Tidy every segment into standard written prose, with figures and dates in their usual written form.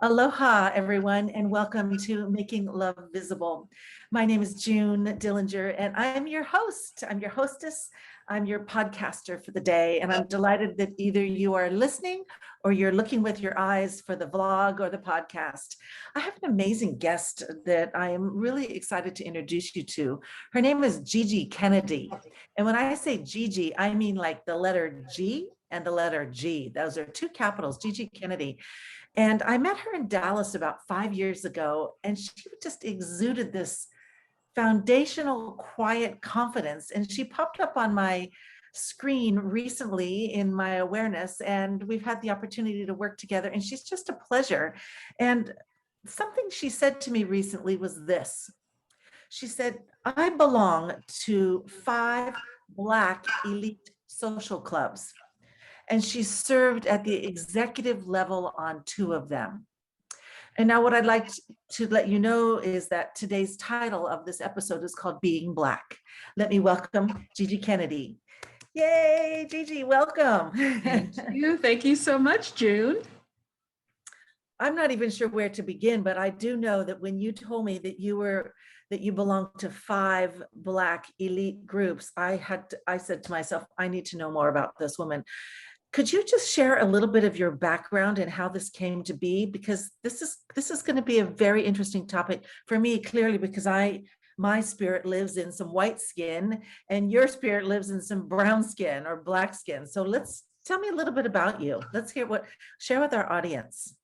Aloha, everyone, and welcome to Making Love Visible. My name is June Dillinger, and I'm your host. I'm your hostess. I'm your podcaster for the day, and I'm delighted that either you are listening or you're looking with your eyes for the vlog or the podcast. I have an amazing guest that I am really excited to introduce you to. Her name is GG Kenney. And when I say GG, I mean like the letter G and the letter G. Those are two capitals, GG Kenney. And I met her in Dallas about 5 years ago, and she just exuded this foundational, quiet confidence. And she popped up on my screen recently in my awareness, and we've had the opportunity to work together, and she's just a pleasure. And something she said to me recently was this. She said, I belong to 5 Black elite social clubs, and she served at the executive level on 2 of them. And now what I'd like to let you know is that today's title of this episode is called Being Black. Let me welcome GG Kenney. Yay, GG, welcome. Thank you. Thank you so much, June. I'm not even sure where to begin, but I do know that when you told me that you belonged to 5 Black elite groups, I said to myself, I need to know more about this woman. Could you just share a little bit of your background and how this came to be? Because this is going to be a very interesting topic for me, clearly, because my spirit lives in some white skin and your spirit lives in some brown skin or black skin. So tell me a little bit about you. Let's share with our audience.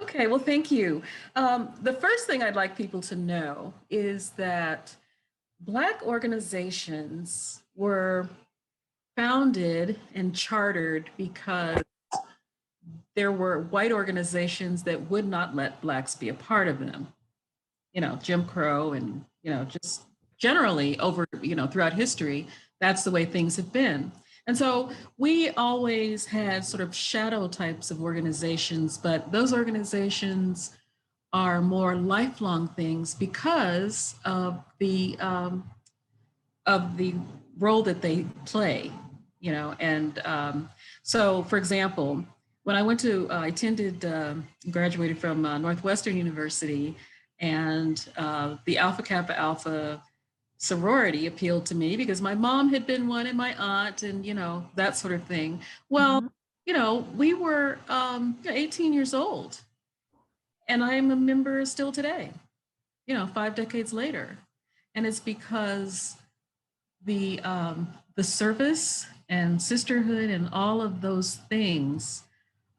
Okay, well, thank you. The first thing I'd like people to know is that Black organizations were founded and chartered because there were white organizations that would not let Blacks be a part of them. You know, Jim Crow and, just generally over, throughout history, that's the way things have been. And so we always had sort of shadow types of organizations, but those organizations are more lifelong things because of the role that they play. So for example, when I graduated from Northwestern University, and the Alpha Kappa Alpha sorority appealed to me because my mom had been one and my aunt and, that sort of thing. Well, we were 18 years old and I'm a member still today, 5 decades later. And it's because the service and sisterhood and all of those things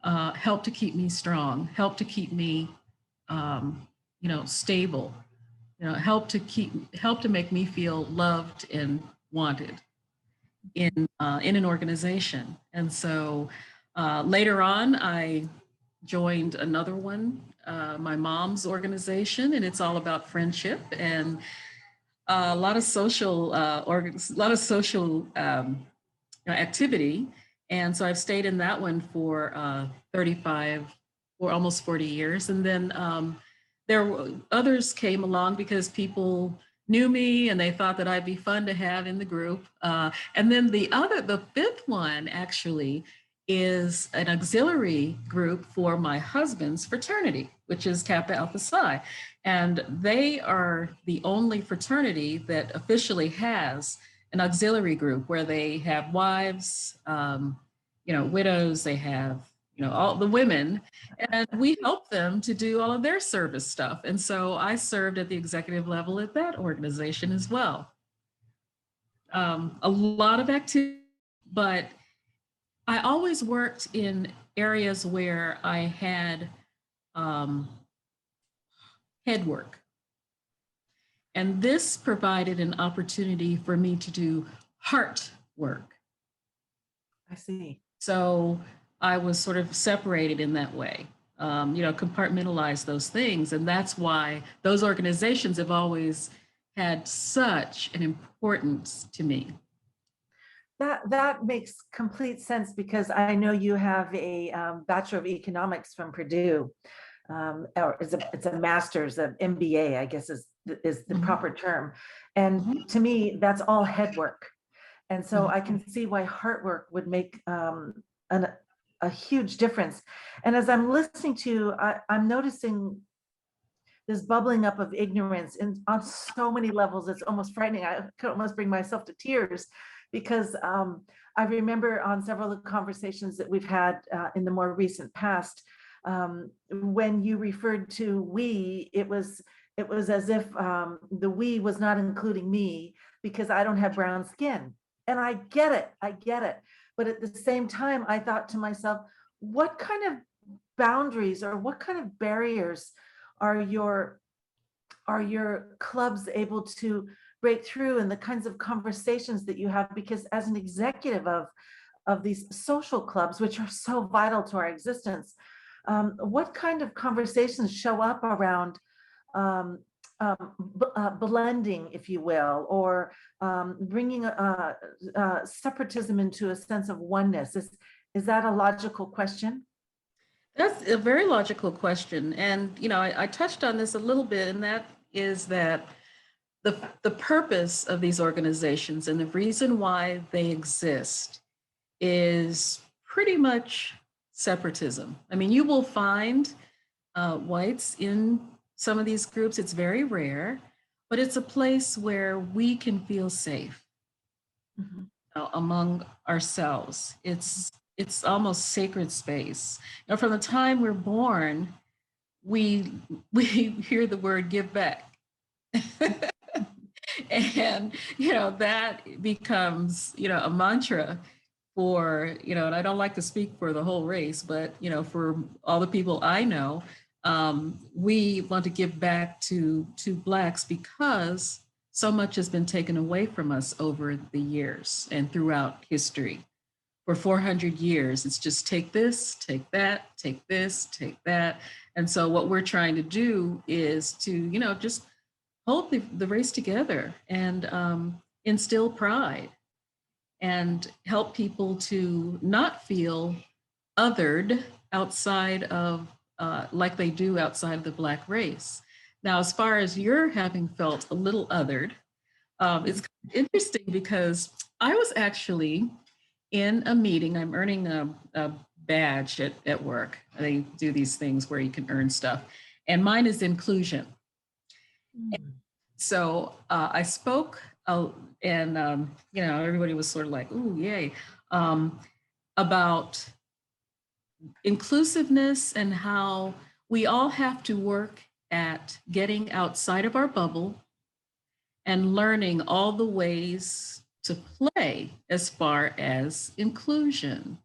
help to keep me strong, help to keep me, stable, help to make me feel loved and wanted in an organization. And so later on, I joined another one, my mom's organization, and it's all about friendship and a lot of social activity. And so I've stayed in that one for 35 or almost 40 years. And then others came along because people knew me and they thought that I'd be fun to have in the group. And then the 5th one actually is an auxiliary group for my husband's fraternity, which is Kappa Alpha Psi. And they are the only fraternity that officially has an auxiliary group where they have wives, widows, they have, all the women, and we help them to do all of their service stuff. And so I served at the executive level at that organization as well. A lot of activity, but I always worked in areas where I had head work. And this provided an opportunity for me to do heart work. I see. So I was sort of separated in that way, compartmentalize those things. And that's why those organizations have always had such an importance to me. That makes complete sense because I know you have a Bachelor of Economics from Purdue, or it's a master's, an MBA, I guess is the proper term. And to me, that's all head work. And so I can see why heart work would make a a huge difference. And as I'm listening to you, I'm noticing this bubbling up of ignorance on so many levels. It's almost frightening. I could almost bring myself to tears because I remember on several of the conversations that we've had in the more recent past, when you referred to we, it was as if the we was not including me because I don't have brown skin. And I get it. But at the same time, I thought to myself, what kind of boundaries or what kind of barriers are your clubs able to break through, and the kinds of conversations that you have? Because as an executive of these social clubs, which are so vital to our existence, what kind of conversations show up around blending, if you will, or bringing separatism into a sense of oneness? Is that a logical question? That's a very logical question. And, I touched on this a little bit, and that is that the purpose of these organizations and the reason why they exist is pretty much separatism. I mean, you will find whites in some of these groups. It's very rare, but it's a place where we can feel safe among ourselves. It's almost sacred space. From the time we're born, we hear the word give back. And that becomes a mantra for and I don't like to speak for the whole race, but for all the people I know, we want to give back to Blacks because so much has been taken away from us over the years and throughout history. For 400 years, it's just take this, take that, take this, take that. And so what we're trying to do is to just hold the race together and instill pride and help people to not feel othered outside of, like they do outside of the Black race. Now, as far as you're having felt a little othered, it's interesting because I was actually in a meeting. I'm earning a badge at work. They do these things where you can earn stuff, and mine is inclusion. So I spoke, and everybody was sort of like, "Ooh, yay," about inclusiveness and how we all have to work at getting outside of our bubble and learning all the ways to play as far as inclusion.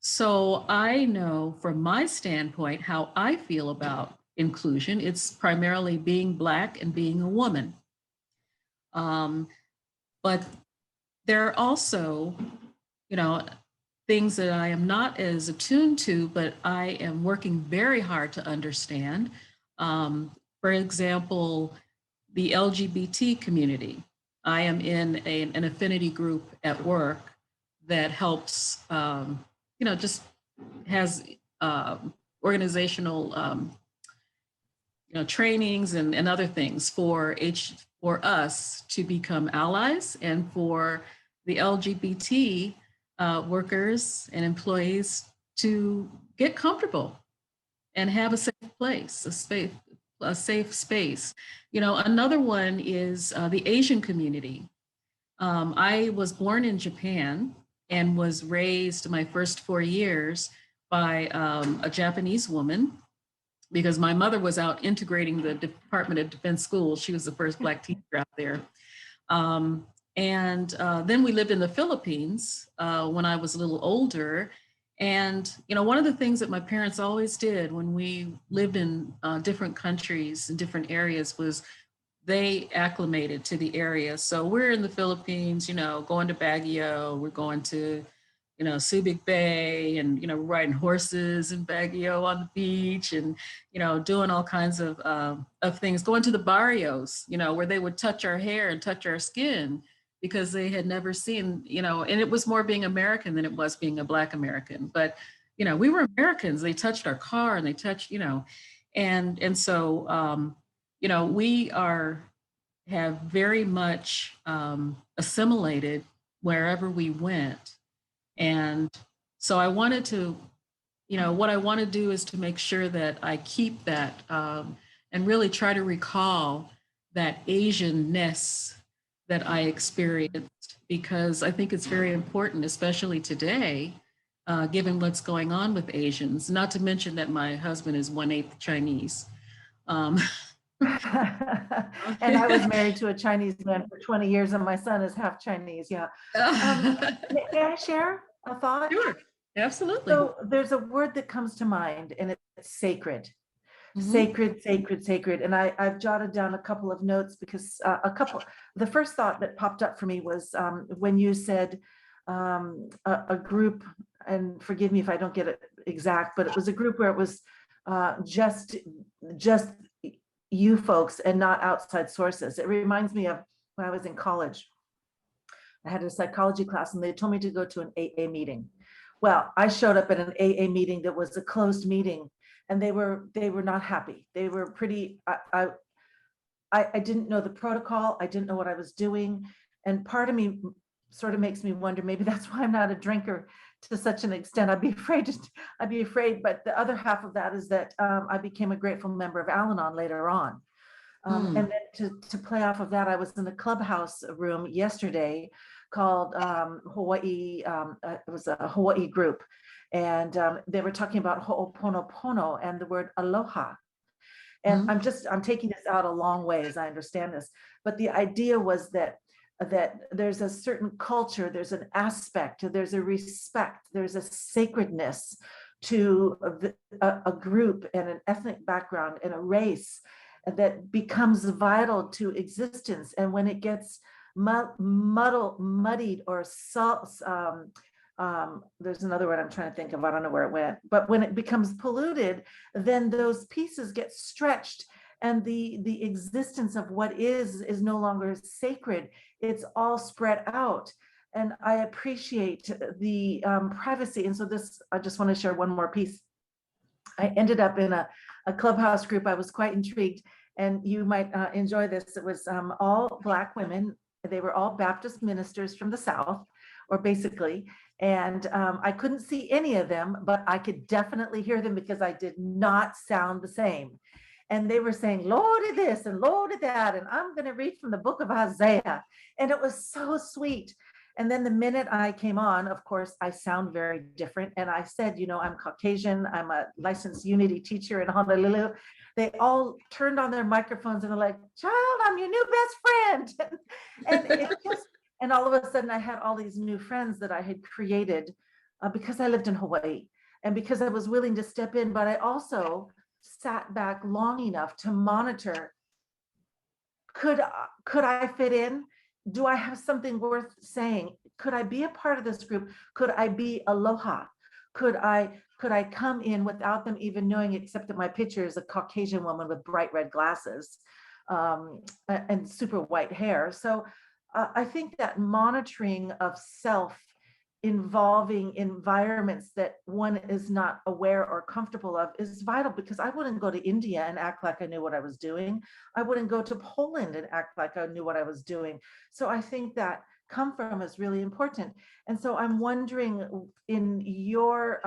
So I know from my standpoint how I feel about inclusion. It's primarily being Black and being a woman. But there are also, things that I am not as attuned to, but I am working very hard to understand. For example, the LGBT community. I am in an affinity group at work that helps, just has organizational, trainings and other things for us to become allies, and for the LGBT workers and employees to get comfortable and have a safe place, a safe space. Another one is the Asian community. I was born in Japan and was raised my first 4 years by a Japanese woman, because my mother was out integrating the Department of Defense schools. She was the first Black teacher out there. And then we lived in the Philippines when I was a little older. And, one of the things that my parents always did when we lived in different countries and different areas was they acclimated to the area. So we're in the Philippines, going to Baguio, we're going to, Subic Bay, and, riding horses in Baguio on the beach, and, doing all kinds of things, going to the barrios, where they would touch our hair and touch our skin because they had never seen, and it was more being American than it was being a Black American. But, we were Americans. They touched our car and they touched, and so, we have very much assimilated wherever we went. And so I wanted to what I want to do is to make sure that I keep that and really try to recall that Asianness that I experienced, because I think it's very important, especially today, given what's going on with Asians, not to mention that my husband is 1/8 Chinese. Um, And I was married to a Chinese man for 20 years, and my son is half Chinese. Yeah. May I share a thought? Sure, absolutely. So there's a word that comes to mind, and it's sacred. Mhm. Sacred, sacred, sacred. And I've jotted down a couple of notes because the first thought that popped up for me was when you said a group, and forgive me if I don't get it exact, but it was a group where it was just you folks and not outside sources. It reminds me of when I was in college. I had a psychology class and they told me to go to an AA meeting. Well, I showed up at an AA meeting that was a closed meeting, and they were not happy. They were pretty, I didn't know the protocol. I didn't know what I was doing. And part of me sort of makes me wonder, maybe that's why I'm not a drinker to such an extent. I'd be afraid. But the other half of that is that I became a grateful member of Al-Anon later on. And then to play off of that, I was in a clubhouse room yesterday called Hawaii. It was a Hawaii group, and they were talking about Ho'oponopono and the word aloha. And I'm taking this out a long way, as I understand this, but the idea was that there's a certain culture, there's an aspect, there's a respect, there's a sacredness to a group and an ethnic background and a race that becomes vital to existence. And when it gets muddied or there's another word I'm trying to think of, I don't know where it went, but when it becomes polluted, then those pieces get stretched, and the existence of what is no longer sacred. It's all spread out. And I appreciate the privacy. And so I just want to share one more piece. I ended up in a clubhouse group. I was quite intrigued, and you might enjoy this. It was all Black women. They were all Baptist ministers from the South, or basically, and I couldn't see any of them, but I could definitely hear them because I did not sound the same. And they were saying, Lord of this and Lord of that, and I'm going to read from the book of Isaiah. And it was so sweet. And then the minute I came on, of course, I sound very different. And I said, I'm Caucasian. I'm a licensed Unity teacher in Honolulu. They all turned on their microphones and they're like, child, I'm your new best friend. And all of a sudden I had all these new friends that I had created because I lived in Hawaii and because I was willing to step in, but I also sat back long enough to monitor, could I fit in? Do I have something worth saying? Could I be a part of this group? Could I be aloha? Could I come in without them even knowing, except that my picture is a Caucasian woman with bright red glasses and super white hair? So I think that monitoring of self involving environments that one is not aware or comfortable of is vital, because I wouldn't go to India and act like I knew what I was doing. I wouldn't go to Poland and act like I knew what I was doing. So I think that come from is really important. And so I'm wondering, in your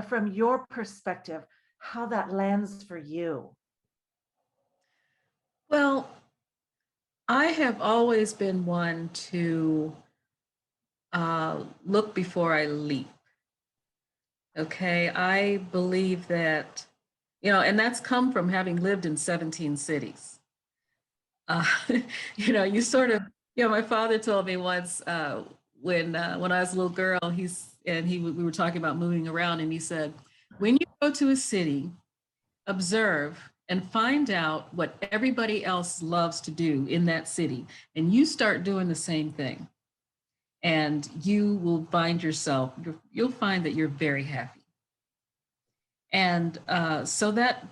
from your perspective, how that lands for you. Well, I have always been one to look before I leap. Okay, I believe that, and that's come from having lived in 17 cities. You sort of, my father told me once when I was a little girl, we were talking about moving around, and he said, when you go to a city, observe and find out what everybody else loves to do in that city, and you start doing the same thing, and you will find you'll find that you're very happy. And so that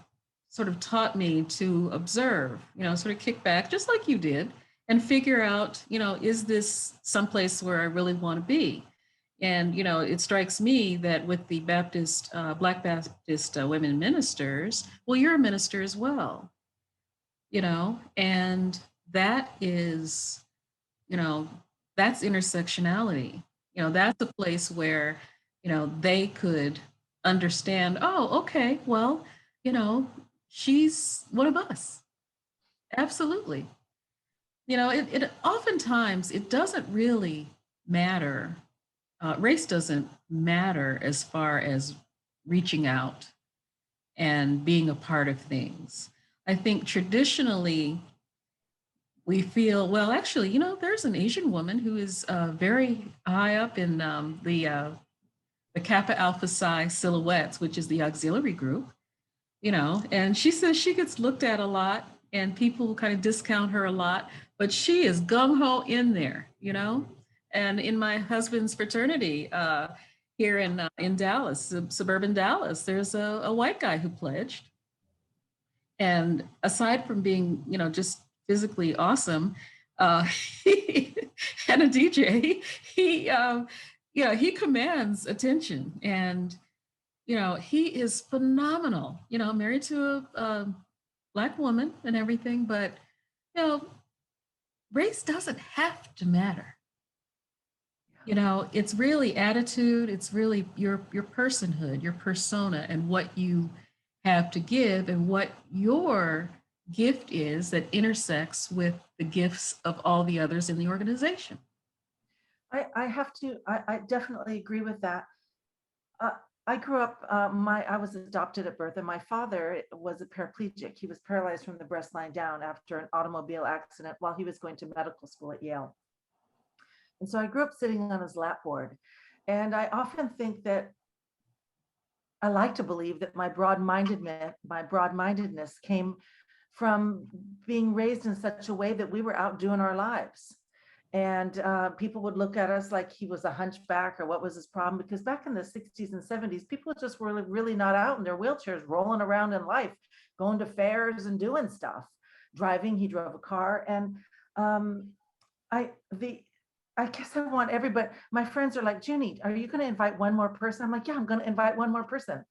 sort of taught me to observe, sort of kick back, just like you did, and figure out, is this someplace where I really want to be? And, it strikes me that with the Black Baptist women ministers, well, you're a minister as well, and that is, that's intersectionality. That's a place where, they could understand, oh, okay, well, you know, she's one of us. Absolutely. You know, it oftentimes it doesn't really matter. Race doesn't matter as far as reaching out and being a part of things. I think traditionally we feel, well, actually, you know, there's an Asian woman who is very high up in the Kappa Alpha Psi Silhouettes, which is the auxiliary group, you know, and she says she gets looked at a lot and people kind of discount her a lot, but she is gung ho in there, you know. And in my husband's fraternity here in Dallas, suburban Dallas, there's a white guy who pledged. And aside from being, you know, just physically awesome, uh, and a DJ, he commands attention, and you know, he is phenomenal. You know, married to a Black woman and everything, but you know, race doesn't have to matter. You know, it's really attitude, it's really your personhood, your persona, and what you have to give, and what your gift is that intersects with the gifts of all the others in the organization. I definitely agree with that. I grew up, I was adopted at birth, and my father was a paraplegic. He was paralyzed from the breast line down after an automobile accident while he was going to medical school at Yale. And so I grew up sitting on his lapboard. And I often think that I like to believe that my broad-mindedness came from being raised in such a way that we were out doing our lives. And people would look at us like he was a hunchback or what was his problem, because back in the 60s and 70s, people just were really not out in their wheelchairs, rolling around in life, going to fairs and doing stuff. Driving, he drove a car. And I guess I want everybody, my friends are like, Junie, are you going to invite one more person? I'm like, yeah, I'm going to invite one more person.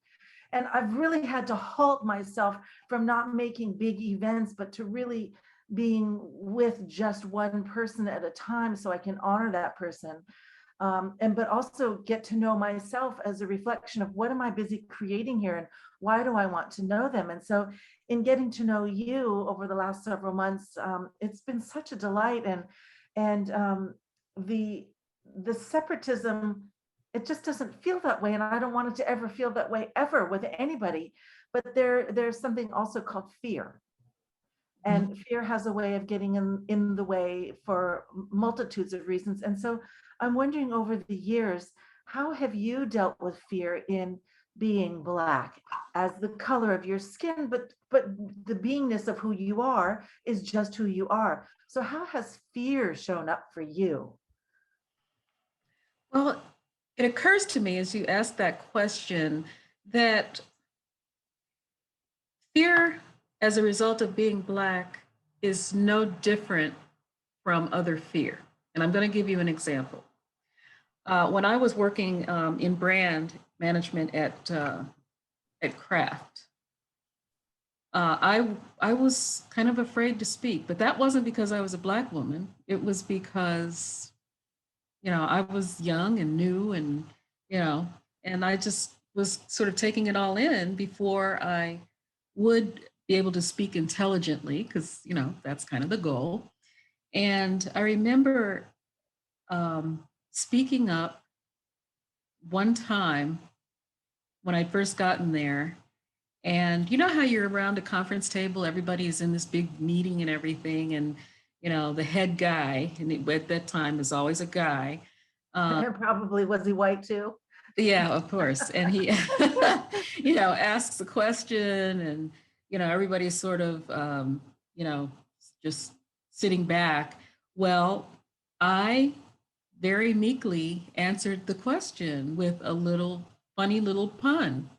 And I've really had to halt myself from not making big events, but to really being with just one person at a time so I can honor that person. But also get to know myself as a reflection of what am I busy creating here and why do I want to know them? And so in getting to know you over the last several months, it's been such a delight. And the separatism, it just doesn't feel that way, and I don't want it to ever feel that way ever with anybody. But there's something also called fear, and fear has a way of getting in the way for multitudes of reasons. And so I'm wondering, over the years, how have you dealt with fear in being Black as the color of your skin, but the beingness of who you are is just who you are. So how has fear shown up for you? Well, it occurs to me as you ask that question that fear as a result of being Black is no different from other fear. And I'm going to give you an example. When I was working in brand management at Kraft, I was kind of afraid to speak, but that wasn't because I was a Black woman. It was because, you know, I was young and new, and, you know, and I just was sort of taking it all in before I would be able to speak intelligently, because, you know, that's kind of the goal. And I remember speaking up one time when I'd first gotten there. And you know how you're around a conference table, everybody is in this big meeting and everything. And, you know, the head guy, and at that time is always a guy. Probably, was he white too? Yeah, of course. And he, you know, asks a question, and, you know, everybody's sort of, you know, just sitting back. Well, I very meekly answered the question with a little funny little pun.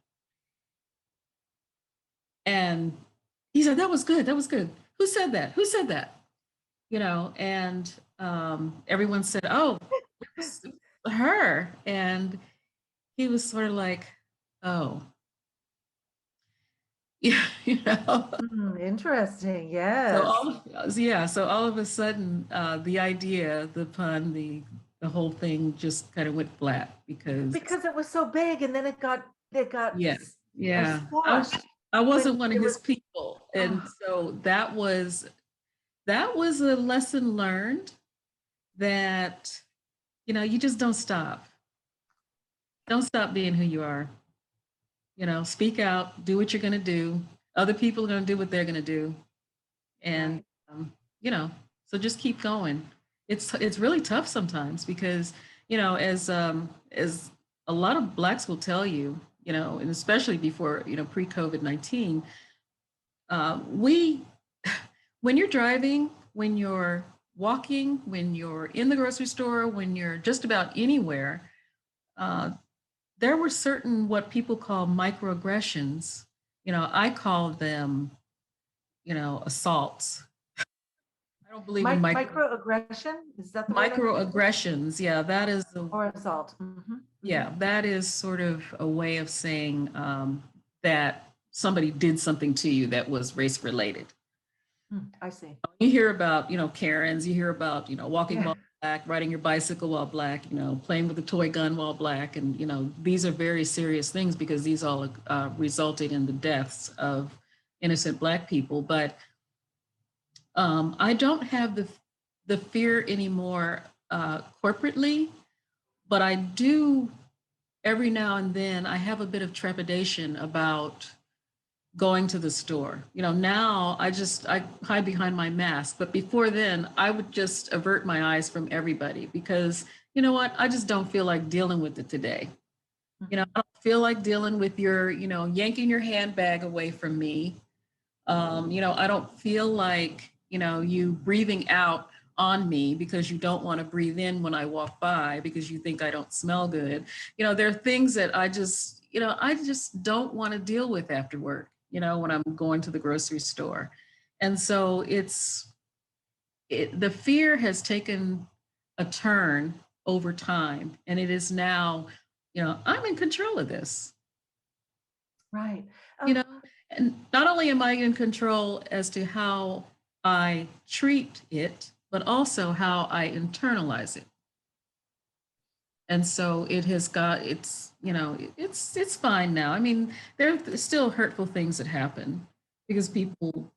And he said, that was good. That was good. Who said that? Who said that? You know, and everyone said, oh, it was her. And he was sort of like, oh, yeah, you know. Interesting. So Yes. so all of a sudden, the idea, the pun, the whole thing just kind of went flat because Because it was so big, and then it got They got Yeah, yeah. squashed. I wasn't when one of there his was, people. And oh, so that was a lesson learned that, you just don't stop. Don't stop being who you are. Speak out, do what you're going to do. Other people are going to do what they're going to do. And, right. um, you know, so just keep going. It's really tough sometimes because, as a lot of Blacks will tell you, and especially before, pre-COVID-19, we, when you're driving, when you're walking, when you're in the grocery store, when you're just about anywhere, uh, there were certain what people call microaggressions. I call them, assaults. I don't believe in Microaggression, is that the word I'm looking for? microaggressions. Yeah, that is Or assault? yeah, that is sort of a way of saying that somebody did something to you that was race related. I see. You hear about, Karens, you hear about, walking Yeah. while black, riding your bicycle while black, playing with a toy gun while black. And, these are very serious things because these all resulted in the deaths of innocent Black people. But I don't have the fear anymore corporately, but I do every now and then, I have a bit of trepidation about going to the store. Now I hide behind my mask, but before then I would just avert my eyes from everybody because you know what? I just don't feel like dealing with it today. I don't feel like dealing with your, yanking your handbag away from me. I don't feel like, you breathing out on me because you don't want to breathe in when I walk by because you think I don't smell good. There are things that I just don't want to deal with after work, when I'm going to the grocery store. And so the fear has taken a turn over time. And it is now, I'm in control of this. Right. you know and not only am I in control as to how I treat it, but also how I internalize it. And so it's fine now. I mean, there are still hurtful things that happen because people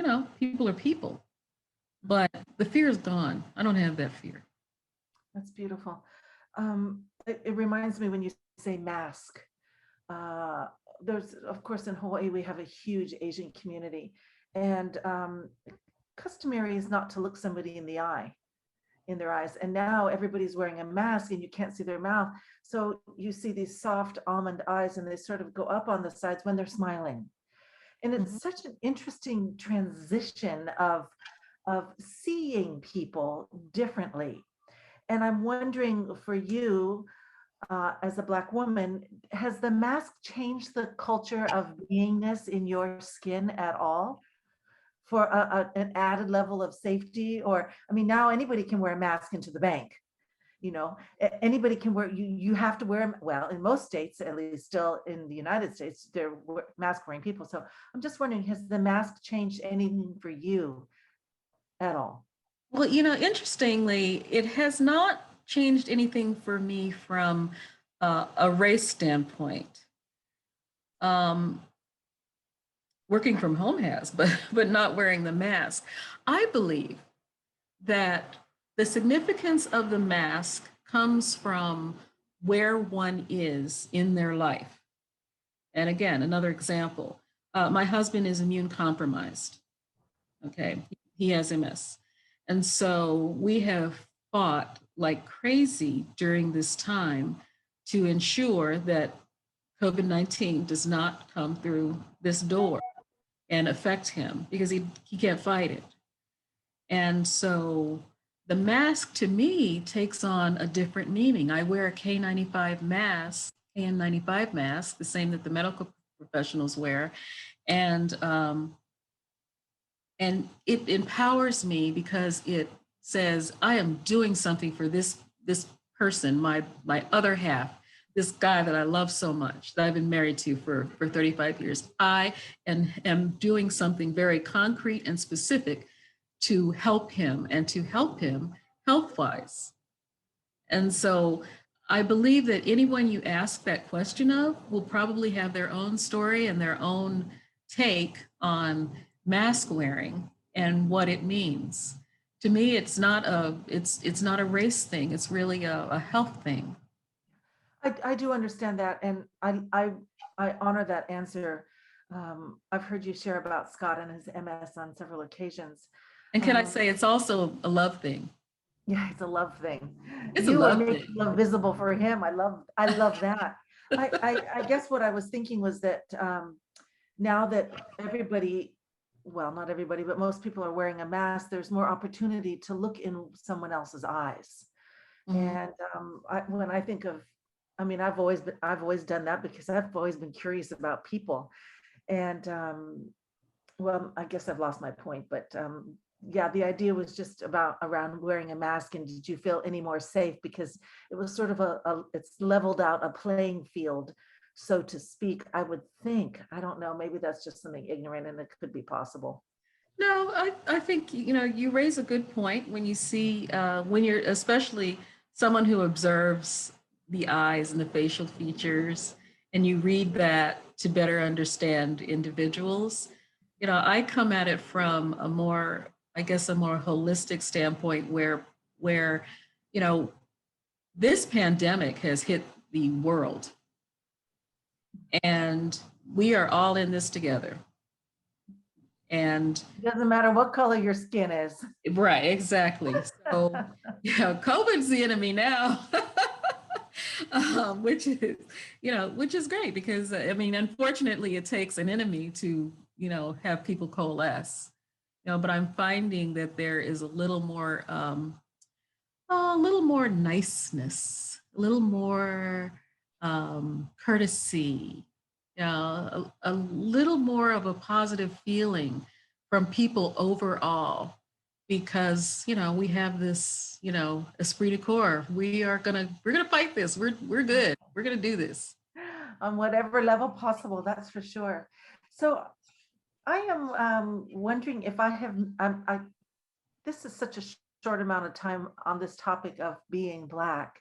are people, but the fear is gone. I don't have that fear. That's beautiful. It reminds me when you say mask. Uh, there's, of course, in Hawaii, we have a huge Asian community, and customary is not to look somebody in their eyes. And now everybody's wearing a mask and you can't see their mouth. So you see these soft almond eyes and they sort of go up on the sides when they're smiling. And it's Mhm. such an interesting transition of seeing people differently. And I'm wondering for you, as a Black woman, has the mask changed the culture of beingness in your skin at all for an added level of safety? Or, I mean, now anybody can wear a mask into the bank. Anybody can wear, you have to wear them. Well, in most states, at least still in the United States, they're mask wearing people. So I'm just wondering, has the mask changed anything for you at all? Well, interestingly, it has not changed anything for me from a race standpoint. Um, Working from home has, but not wearing the mask. I believe that the significance of the mask comes from where one is in their life. And again, another example, my husband is immune compromised. Okay, he has MS. And so we have fought like crazy during this time to ensure that COVID-19 does not come through this door and affect him because he can't fight it. And so the mask to me takes on a different meaning. I wear a K95 mask, KN95 mask, the same that the medical professionals wear. And it empowers me because it says I am doing something for this person, my other half, this guy that I love so much, that I've been married to for 35 years. I am doing something very concrete and specific to help him and to help him health wise. And so I believe that anyone you ask that question of will probably have their own story and their own take on mask wearing and what it means. To me, it's not a race thing. It's really a health thing. I do understand that, and I honor that answer. I've heard you share about Scott and his MS on several occasions. And can I say it's also a love thing? Yeah, it's a love thing. It's a You are love making thing. love visible for him. I love that. I guess what I was thinking was that now that everybody, well, not everybody, but most people are wearing a mask, there's more opportunity to look in someone else's eyes. Mhm. And when I think of, I mean, I've always done that because I've always been curious about people. And well, I guess I've lost my point, but yeah, the idea was just about around wearing a mask. And did you feel any more safe? Because it was sort of it's leveled out a playing field, so to speak, I would think. I don't know, maybe that's just something ignorant and it could be possible. No, I think, you raise a good point when you see, when you're especially someone who observes the eyes and the facial features, and you read that to better understand individuals. I come at it from a more, I guess, a more holistic standpoint where, you know, this pandemic has hit the world and we are all in this together. And It doesn't matter what color your skin is. right, exactly. So, COVID's the enemy now, which is, which is great because I mean, unfortunately, it takes an enemy to, have people coalesce. But I'm finding that there is a little more niceness, a little more courtesy, a little more of a positive feeling from people overall because we have this esprit de corps. We're gonna fight this. We're good. We're gonna do this. On whatever level possible, that's for sure. So I am wondering if I have, this is such a short amount of time on this topic of being Black.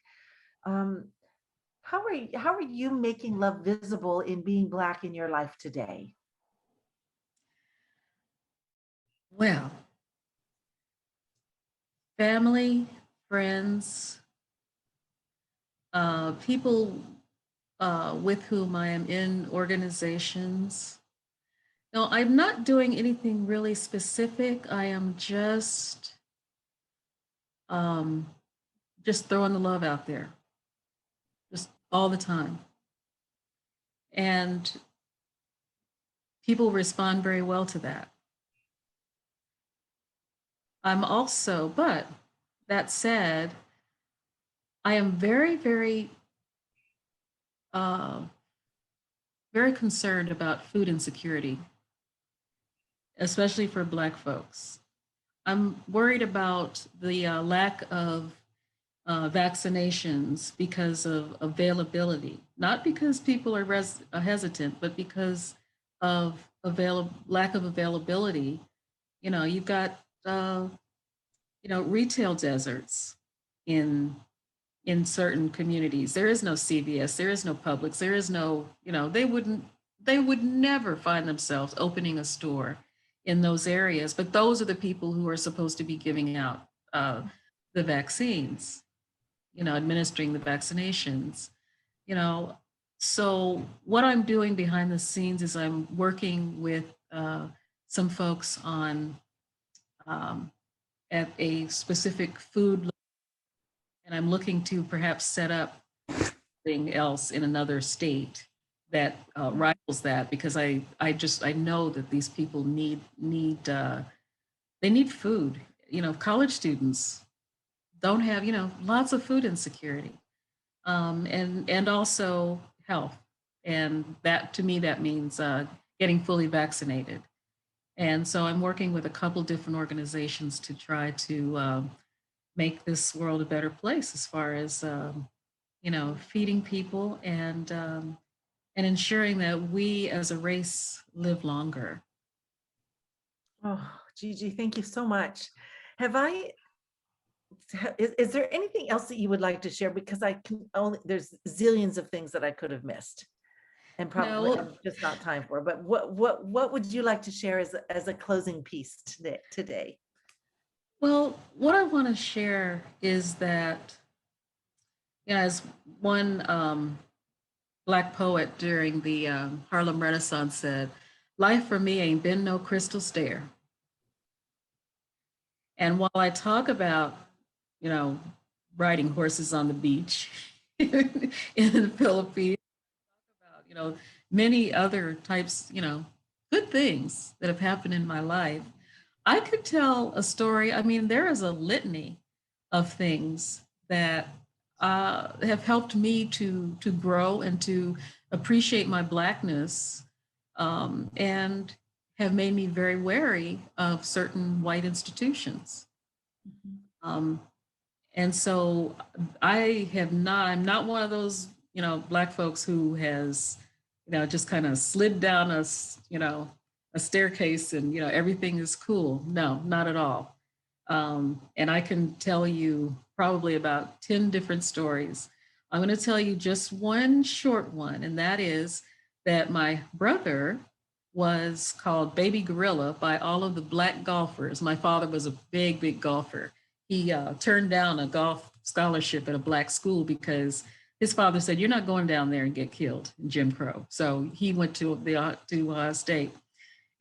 Um, how are you making love visible in being Black in your life today? Well, family, friends, people with whom I am in organizations. No, I'm not doing anything really specific. I am just throwing the love out there, just all the time. And people respond very well to that. But that said, I am very, very, uh, very concerned about food insecurity, especially for Black folks. I'm worried about the lack of vaccinations because of availability, not because people are hesitant, but because of lack of availability. You've got retail deserts in certain communities. There is no CVS, there is no Publix, there is no, they would never find themselves opening a store in those areas. But those are the people who are supposed to be giving out the vaccines, administering the vaccinations, you know. So what I'm doing behind the scenes is I'm working with some folks on at a specific food, and I'm looking to perhaps set up something else in another state that rivals that because I know that these people they need food. College students don't have lots of food insecurity, and also health, and that to me that means getting fully vaccinated. And so I'm working with a couple different organizations to try to make this world a better place as far as feeding people and ensuring that we as a race live longer. Oh, Gigi, thank you so much. Have I is there anything else that you would like to share? Because I can only, there's zillions of things that I could have missed and probably No, just not time for. But what would you like to share as a closing piece today? well, what I want to share is that, as one Black poet during the Harlem Renaissance said, life for me ain't been no crystal stair. And while I talk about, you know, riding horses on the beach in the Philippines, about, many other types, good things that have happened in my life, I could tell a story. I mean, there is a litany of things that have helped me to grow and to appreciate my Blackness, and have made me very wary of certain white institutions. Um, and so I'm not one of those, Black folks who has, just kind of slid down a staircase and, everything is cool. No, not at all. And I can tell you probably about 10 different stories. I'm going to tell you just one short one, and that is that my brother was called Baby Gorilla by all of the Black golfers. My father was a big, big golfer. He turned down a golf scholarship at a Black school because his father said, "You're not going down there and get killed in Jim Crow." So he went to Ohio State.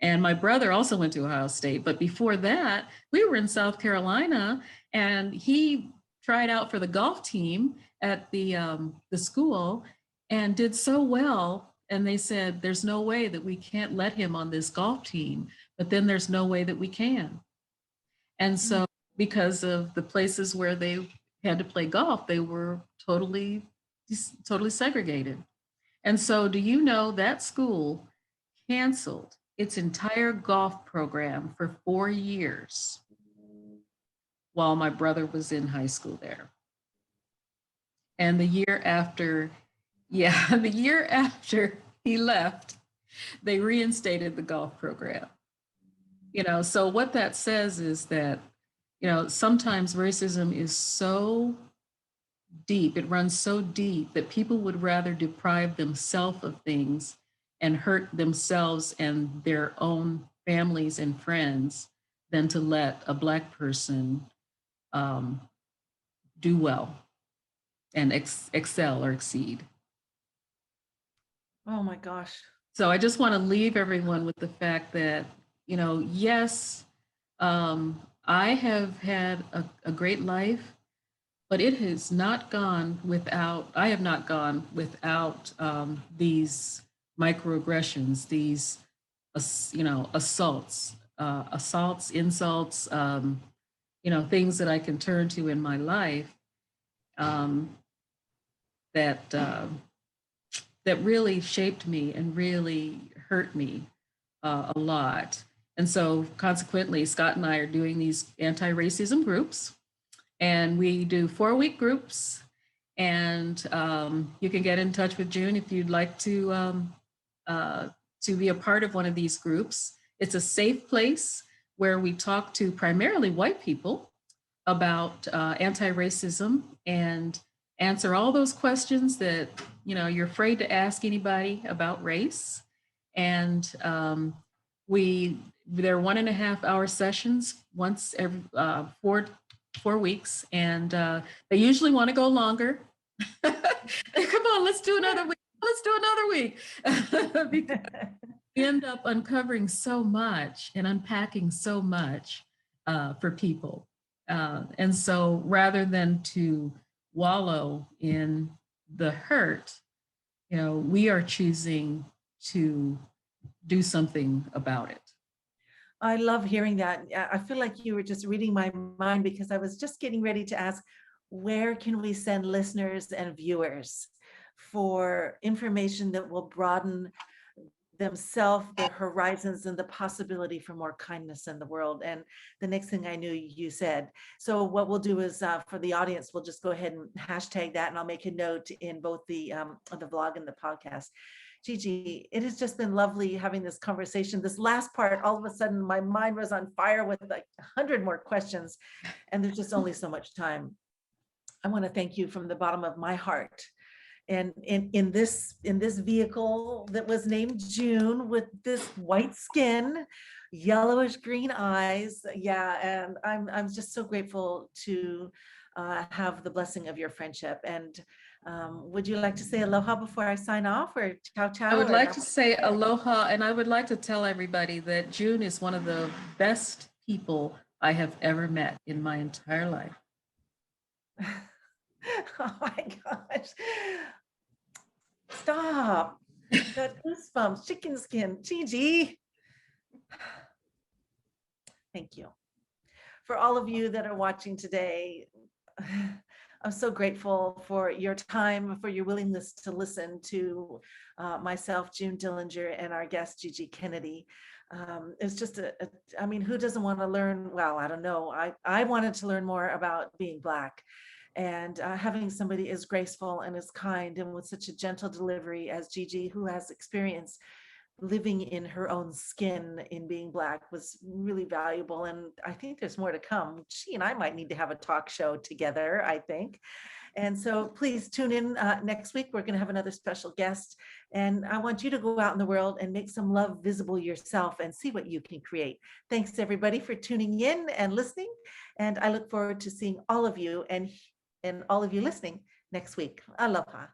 And my brother also went to Ohio State. But before that, we were in South Carolina, and he tried out for the golf team at the school and did so well. And they said, "There's no way that we can't let him on this golf team, but then there's no way that we can." And so, because of the places where they had to play golf, they were totally segregated. And so, do you know that school canceled its entire golf program for 4 years while my brother was in high school there? And the year after, yeah, the year after he left, they reinstated the golf program. So what that says is that, sometimes racism is so deep, it runs so deep that people would rather deprive themselves of things and hurt themselves and their own families and friends than to let a Black person um, do well and excel or exceed. Oh my gosh. So I just want to leave everyone with the fact that, yes, I have had a great life, but it has not gone without, I have not gone without these microaggressions, these, assaults, insults, things that I can turn to in my life, um, that that really shaped me and really hurt me a lot. And so consequently, Scott and I are doing these anti-racism groups, and we do 4-week groups. And you can get in touch with June if you'd like to be a part of one of these groups. It's a safe place where we talk to primarily white people about anti-racism and answer all those questions that you're afraid to ask anybody about race. And they're 1.5-hour sessions once every 4 weeks, and they usually want to go longer. Come on, let's do another week. Let's do another week. Because we end up uncovering so much and unpacking so much for people. And so rather than to wallow in the hurt, we are choosing to do something about it. I love hearing that. I feel like you were just reading my mind, because I was just getting ready to ask, where can we send listeners and viewers for information that will broaden themselves, their horizons, and the possibility for more kindness in the world? And the next thing I knew, you said. So what we'll do is, for the audience, we'll just go ahead and hashtag that, and I'll make a note in both the vlog and the podcast. Gigi, it has just been lovely having this conversation. This last part, all of a sudden, my mind was on fire with like 100 more questions, and there's just only so much time. I want to thank you from the bottom of my heart. And in this vehicle that was named June, with this white skin, yellowish green eyes, yeah, and I'm just so grateful to have the blessing of your friendship. And would you like to say aloha before I sign off, or ciao ciao? I would or like to say aloha, and I would like to tell everybody that June is one of the best people I have ever met in my entire life. Oh my gosh. Stop. Got goosebumps, chicken skin, Gigi. Thank you. For all of you that are watching today, I'm so grateful for your time, for your willingness to listen to myself, June Dillinger, and our guest, GG Kennedy. It's just I mean, who doesn't want to learn? Well, I don't know. I wanted to learn more about being Black, and having somebody as graceful and as kind and with such a gentle delivery as Gigi, who has experience living in her own skin in being Black, was really valuable. And I think there's more to come. She and I might need to have a talk show together, I think. And so please tune in next week. We're going to have another special guest. And I want you to go out in the world and make some love visible yourself and see what you can create. Thanks everybody for tuning in and listening. And I look forward to seeing all of you and all of you listening next week. Aloha.